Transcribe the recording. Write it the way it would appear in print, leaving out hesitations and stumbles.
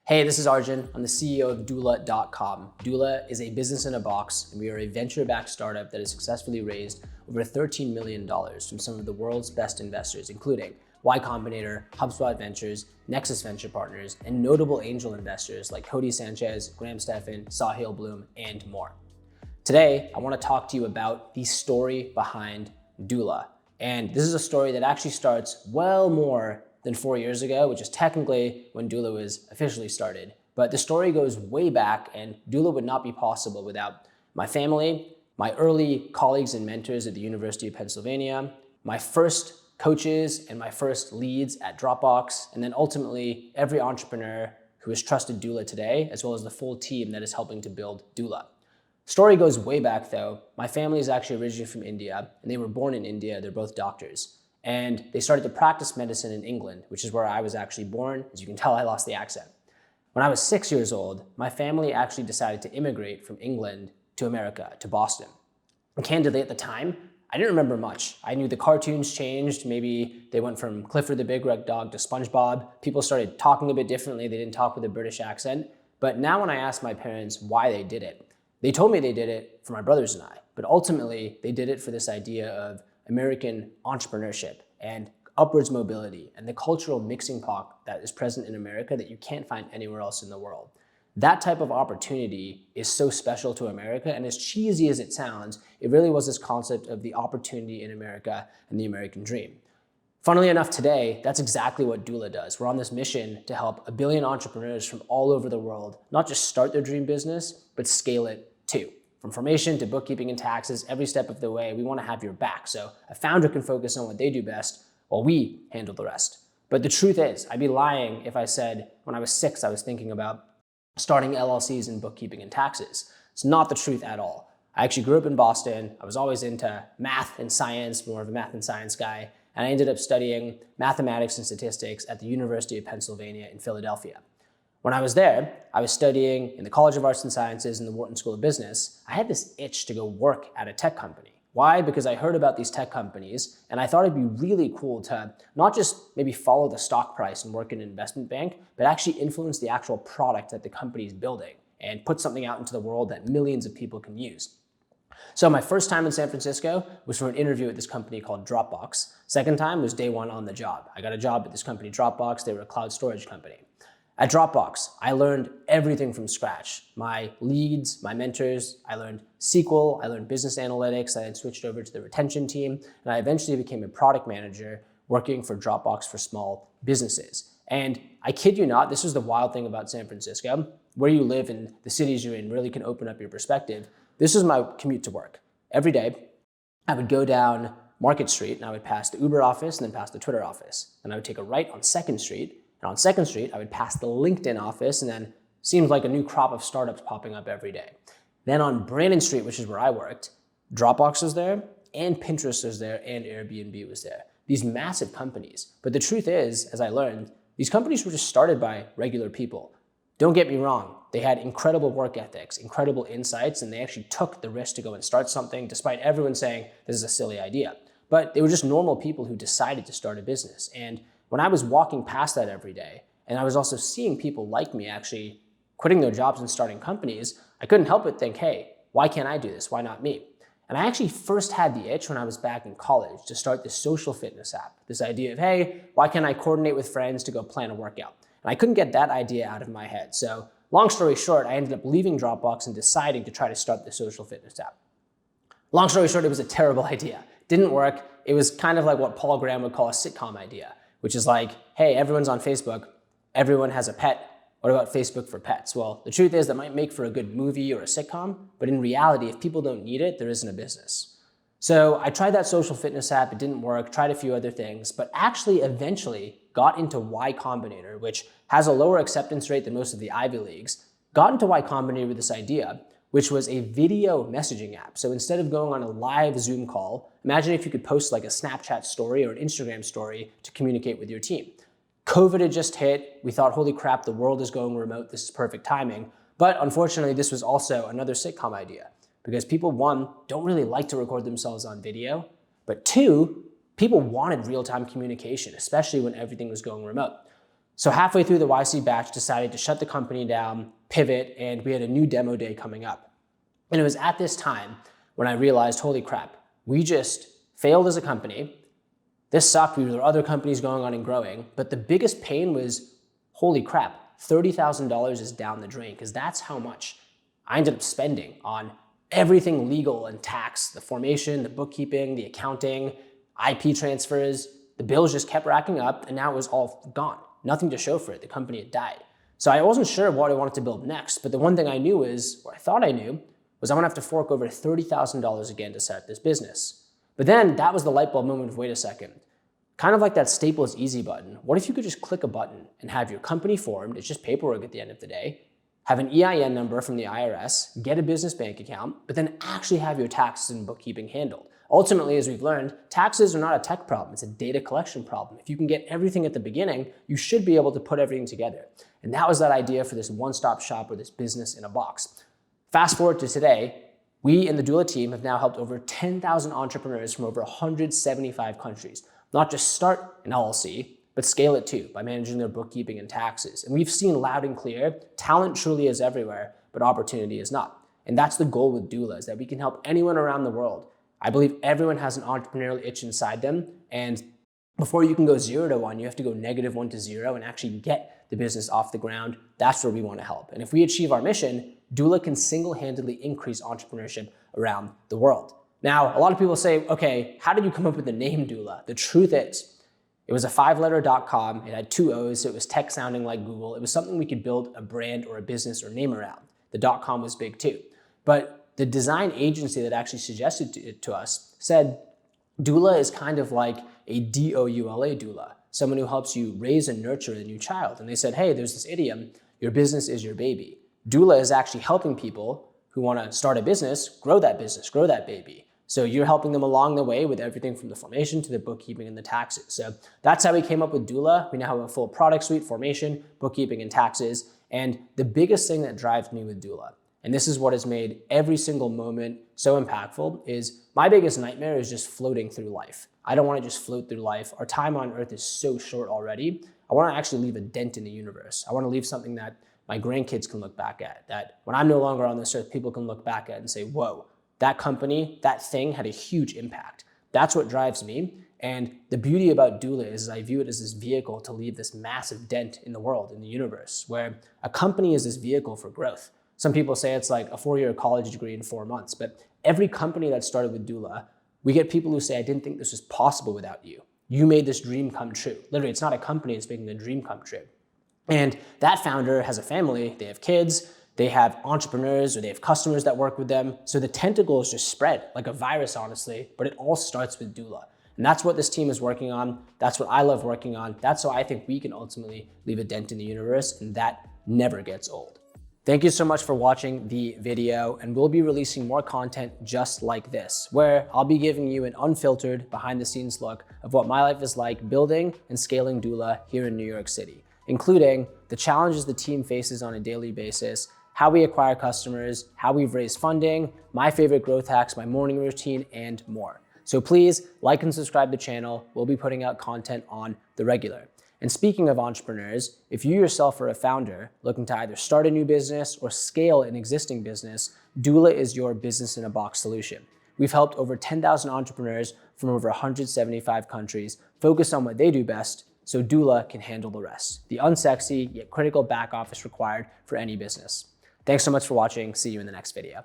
Hey, this is Arjun. I'm the CEO of doola.com. Doola is a business in a box, and we are a venture-backed startup that has successfully raised over $13 million from some of the world's best investors, including Y Combinator, HubSpot Ventures, Nexus Venture Partners, and notable angel investors like Cody Sanchez, Graham Stephan, Sahil Bloom, and more. Today, I want to talk to you about the story behind Doola. And this is a story that actually starts well more than 4 years ago, which is technically when Doola was officially started. But the story goes way back, and Doola would not be possible without my family, my early colleagues and mentors at the University of Pennsylvania, my first coaches and my first leads at Dropbox, and then ultimately every entrepreneur who has trusted Doola today, as well as the full team that is helping to build Doola. Story goes way back though. My family is actually originally from India, and they were born in India. They're both doctors. And they started to practice medicine in England, which is where I was actually born. As you can tell, I lost the accent. When I was 6 years old, my family actually decided to immigrate from England to America, to Boston. And candidly, at the time, I didn't remember much. I knew the cartoons changed. Maybe they went from Clifford the Big Red Dog to SpongeBob. People started talking a bit differently. They didn't talk with a British accent. But now when I asked my parents why they did it, they told me they did it for my brothers and I. But ultimately, they did it for this idea of American entrepreneurship and upwards mobility and the cultural mixing pot that is present in America that you can't find anywhere else in the world. That type of opportunity is so special to America, and as cheesy as it sounds, it really was this concept of the opportunity in America and the American dream. Funnily enough, today, that's exactly what Doola does. We're on this mission to help 1 billion entrepreneurs from all over the world not just start their dream business, but scale it too. From formation to bookkeeping and taxes, every step of the way, we want to have your back. So a founder can focus on what they do best while we handle the rest. But the truth is, I'd be lying if I said when I was 6, I was thinking about starting LLCs in bookkeeping and taxes. It's not the truth at all. I actually grew up in Boston. I was always into math and science, more of a math and science guy. And I ended up studying mathematics and statistics at the University of Pennsylvania in Philadelphia. When I was there, I was studying in the College of Arts and Sciences in the Wharton School of Business. I had this itch to go work at a tech company. Why? Because I heard about these tech companies, and I thought it'd be really cool to not just maybe follow the stock price and work in an investment bank, but actually influence the actual product that the company is building and put something out into the world that millions of people can use. So my first time in San Francisco was for an interview at this company called Dropbox. Second time was day one on the job. I got a job at this company, Dropbox. They were a cloud storage company. At Dropbox, I learned everything from scratch. My leads, my mentors, I learned SQL, I learned business analytics, I then switched over to the retention team, and I eventually became a product manager working for Dropbox for small businesses. And I kid you not, this is the wild thing about San Francisco. Where you live and the cities you're in really can open up your perspective. This is my commute to work. Every day, I would go down Market Street and I would pass the Uber office and then pass the Twitter office. And I would take a right on 2nd Street. And on 2nd Street, I would pass the LinkedIn office, and then seems like a new crop of startups popping up every day. Then on Brandon Street, which is where I worked, Dropbox was there, and Pinterest was there, and Airbnb was there. These massive companies. But the truth is, as I learned, these companies were just started by regular people. Don't get me wrong, they had incredible work ethics, incredible insights, and they actually took the risk to go and start something despite everyone saying this is a silly idea. But they were just normal people who decided to start a business. And when I was walking past that every day, and I was also seeing people like me actually quitting their jobs and starting companies, I couldn't help but think, hey, why can't I do this? Why not me? And I actually first had the itch when I was back in college to start this social fitness app. This idea of, hey, why can't I coordinate with friends to go plan a workout? And I couldn't get that idea out of my head. So long story short, I ended up leaving Dropbox and deciding to try to start the social fitness app. Long story short, it was a terrible idea. Didn't work. It was kind of like what Paul Graham would call a sitcom idea, which is like, hey, everyone's on Facebook, everyone has a pet, what about Facebook for pets? Well, the truth is that might make for a good movie or a sitcom, but in reality, if people don't need it, there isn't a business. So I tried that social fitness app, it didn't work, tried a few other things, but actually eventually got into Y Combinator, which has a lower acceptance rate than most of the Ivy Leagues, got into Y Combinator with this idea, which was a video messaging app. So instead of going on a live Zoom call, imagine if you could post like a Snapchat story or an Instagram story to communicate with your team. COVID had just hit. We thought, holy crap, the world is going remote. This is perfect timing. But unfortunately, this was also another sitcom idea because people, one, don't really like to record themselves on video, but two, people wanted real-time communication, especially when everything was going remote. So halfway through the YC batch, decided to shut the company down, pivot, and we had a new demo day coming up. And it was at this time when I realized, holy crap, we just failed as a company. This sucked. There were other companies going on and growing. But the biggest pain was, holy crap, $30,000 is down the drain, because that's how much I ended up spending on everything legal and tax, the formation, the bookkeeping, the accounting, IP transfers. The bills just kept racking up, and now it was all gone. Nothing to show for it. The company had died. So I wasn't sure what I wanted to build next, but the one thing I knew is, or I thought I knew, was I'm gonna have to fork over $30,000 again to start this business. But then that was the light bulb moment of, wait a second, kind of like that Staples easy button. What if you could just click a button and have your company formed? It's just paperwork at the end of the day. Have an EIN number from the IRS, get a business bank account, but then actually have your taxes and bookkeeping handled. Ultimately, as we've learned, taxes are not a tech problem, it's a data collection problem. If you can get everything at the beginning, you should be able to put everything together. And that was that idea for this one-stop shop or this business in a box. Fast forward to today, we in the Doola team have now helped over 10,000 entrepreneurs from over 175 countries, not just start an LLC, but scale it too by managing their bookkeeping and taxes. And we've seen loud and clear, talent truly is everywhere, but opportunity is not. And that's the goal with Doola, is that we can help anyone around the world. I believe everyone has an entrepreneurial itch inside them, and before you can go 0 to 1, you have to go -1 to 0 and actually get the business off the ground. That's where we want to help. And if we achieve our mission, Doola can single-handedly increase entrepreneurship around the world. Now, a lot of people say, okay, how did you come up with the name Doola? The truth is, it was a 5-letter .com. It had 2 O's, so it was tech sounding like Google. It was something we could build a brand or a business or name around. The .com was big too. But the design agency that actually suggested it to us said, doula is kind of like a DOULA doula, someone who helps you raise and nurture a new child. And they said, hey, there's this idiom, your business is your baby. Doula is actually helping people who want to start a business, grow that baby. So you're helping them along the way with everything from the formation to the bookkeeping and the taxes. So that's how we came up with Doola. We now have a full product suite, formation, bookkeeping, and taxes. And the biggest thing that drives me with Doola, and this is what has made every single moment so impactful, is my biggest nightmare is just floating through life. I don't want to just float through life. Our time on earth is so short already. I want to actually leave a dent in the universe. I want to leave something that my grandkids can look back at, that when I'm no longer on this earth, people can look back at and say, whoa, that company, that thing had a huge impact. That's what drives me. And the beauty about Doola is I view it as this vehicle to leave this massive dent in the world, in the universe, where a company is this vehicle for growth. Some people say it's like a 4-year college degree in 4 months, but every company that started with Doola, we get people who say, I didn't think this was possible without you. You made this dream come true. Literally, it's not a company, it's making a dream come true. And that founder has a family, they have kids, they have entrepreneurs, or they have customers that work with them. So the tentacles just spread like a virus, honestly, but it all starts with Doola. And that's what this team is working on. That's what I love working on. That's how I think we can ultimately leave a dent in the universe, and that never gets old. Thank you so much for watching the video, and we'll be releasing more content just like this, where I'll be giving you an unfiltered, behind the scenes look of what my life is like building and scaling Doola here in New York City, including the challenges the team faces on a daily basis, how we acquire customers, how we've raised funding, my favorite growth hacks, my morning routine, and more. So please like and subscribe to the channel. We'll be putting out content on the regular. And speaking of entrepreneurs, if you yourself are a founder looking to either start a new business or scale an existing business, Doola is your business in a box solution. We've helped over 10,000 entrepreneurs from over 175 countries focus on what they do best, so Doola can handle the rest, the unsexy yet critical back office required for any business. Thanks so much for watching. See you in the next video.